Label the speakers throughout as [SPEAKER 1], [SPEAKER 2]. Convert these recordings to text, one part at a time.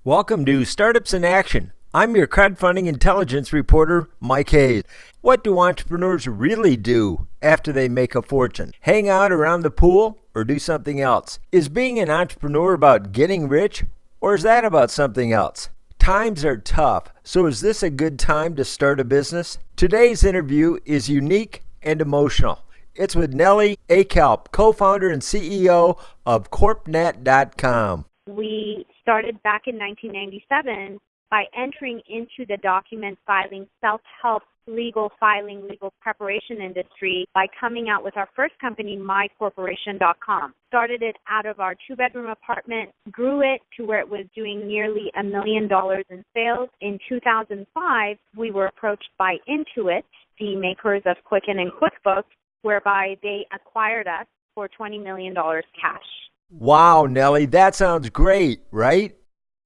[SPEAKER 1] Welcome to Startups in Action. I'm your Crowdfunding Intelligence reporter, Mike Hayes. What do entrepreneurs really do after they make a fortune? Hang out around the pool or do something else? Is being an entrepreneur about getting rich, or is that about something else? Times are tough, so is this a good time to start a business? Today's interview is unique and emotional. It's with Nellie Alkap, co-founder and CEO of CorpNet.com.
[SPEAKER 2] We started back in 1997 by entering into the document filing, self-help, legal filing, legal preparation industry by coming out with our first company, mycorporation.com. Started it out of our two-bedroom apartment, grew it to where it was doing nearly $1 million in sales. In 2005, we were approached by Intuit, the makers of Quicken and QuickBooks, whereby they acquired us for $20 million cash.
[SPEAKER 1] Wow, Nellie, that sounds great, right?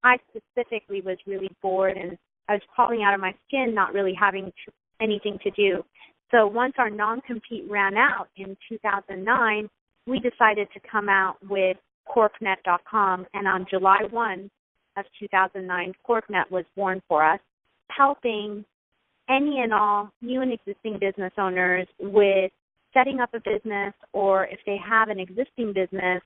[SPEAKER 2] I specifically was really bored and I was crawling out of my skin, not really having anything to do. So once our non-compete ran out in 2009, we decided to come out with CorpNet.com, and on July 1 of 2009, CorpNet was born for us, helping any and all new and existing business owners with setting up a business, or if they have an existing business,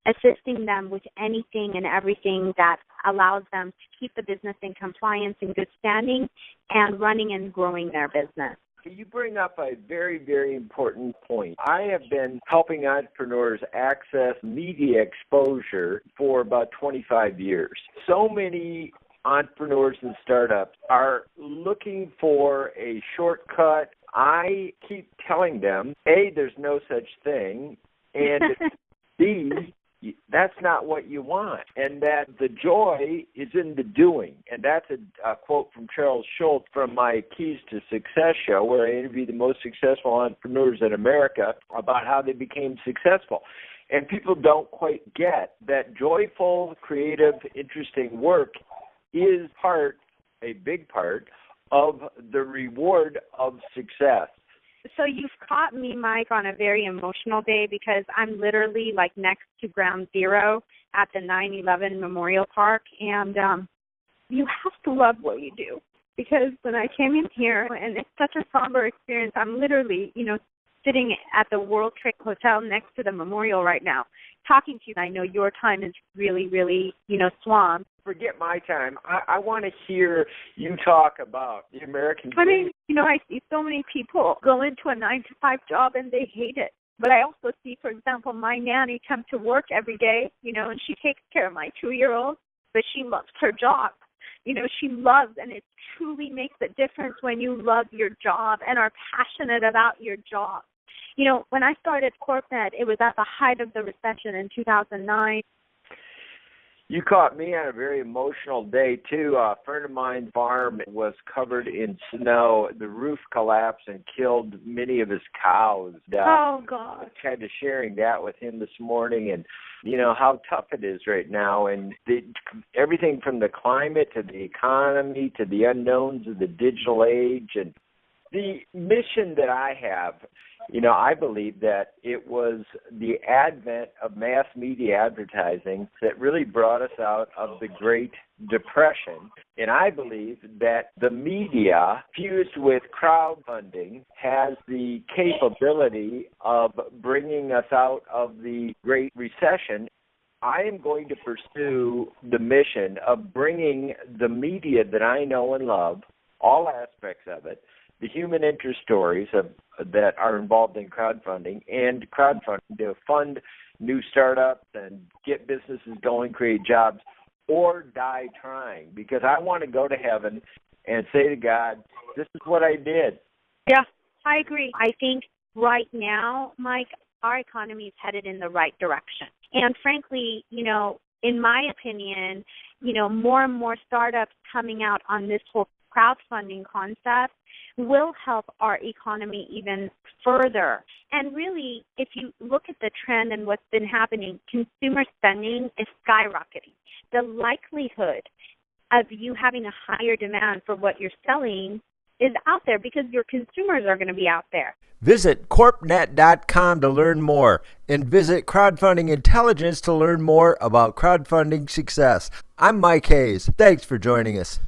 [SPEAKER 2] assisting them with anything and everything that allows them to keep the business in compliance and good standing and running and growing their business.
[SPEAKER 3] You bring up a very, very important point. I have been helping entrepreneurs access media exposure for about 25 years. So many entrepreneurs and startups are looking for a shortcut. I keep telling them, A, there's no such thing, and B, that's not what you want, and that the joy is in the doing. And that's a quote from Charles Schultz from my Keys to Success show, where I interview the most successful entrepreneurs in America about how they became successful. And people don't quite get that joyful, creative, interesting work is a big part of the reward of success.
[SPEAKER 2] So you've caught me, Mike, on a very emotional day because I'm literally like next to ground zero at the 9/11 Memorial Park, and you have to love what you do, because when I came in here, and it's such a somber experience, I'm literally, sitting at the World Trade Hotel next to the memorial right now, talking to you. I know your time is really, really, swamped.
[SPEAKER 3] Forget my time. I want to hear you talk about the American dream.
[SPEAKER 2] I mean, I see so many people go into a 9-to-5 job and they hate it. But I also see, for example, my nanny come to work every day, and she takes care of my 2-year-old, but she loves her job. She loves, and it truly makes a difference when you love your job and are passionate about your job. When I started CorpNet, it was at the height of the recession in 2009.
[SPEAKER 3] You caught me on a very emotional day, too. A friend of mine's farm was covered in snow. The roof collapsed and killed many of his cows.
[SPEAKER 2] Oh, God.
[SPEAKER 3] I was kind of sharing that with him this morning, and, how tough it is right now. And everything from the climate to the economy to the unknowns of the digital age. And the mission that I have, I believe that it was the advent of mass media advertising that really brought us out of the Great Depression. And I believe that the media, fused with crowdfunding, has the capability of bringing us out of the Great Recession. I am going to pursue the mission of bringing the media that I know and love, all aspects of it, the human interest stories that are involved in crowdfunding, and crowdfunding to fund new startups and get businesses going, create jobs, or die trying. Because I want to go to heaven and say to God, this is what I did.
[SPEAKER 2] Yeah, I agree. I think right now, Mike, our economy is headed in the right direction. And frankly, in my opinion, more and more startups coming out on this whole crowdfunding concept will help our economy even further. And really, if you look at the trend and what's been happening, consumer spending is skyrocketing. The likelihood of you having a higher demand for what you're selling is out there because your consumers are going to be out there.
[SPEAKER 1] Visit corpnet.com to learn more, and visit Crowdfunding Intelligence to learn more about crowdfunding success. I'm Mike Hayes. Thanks for joining us.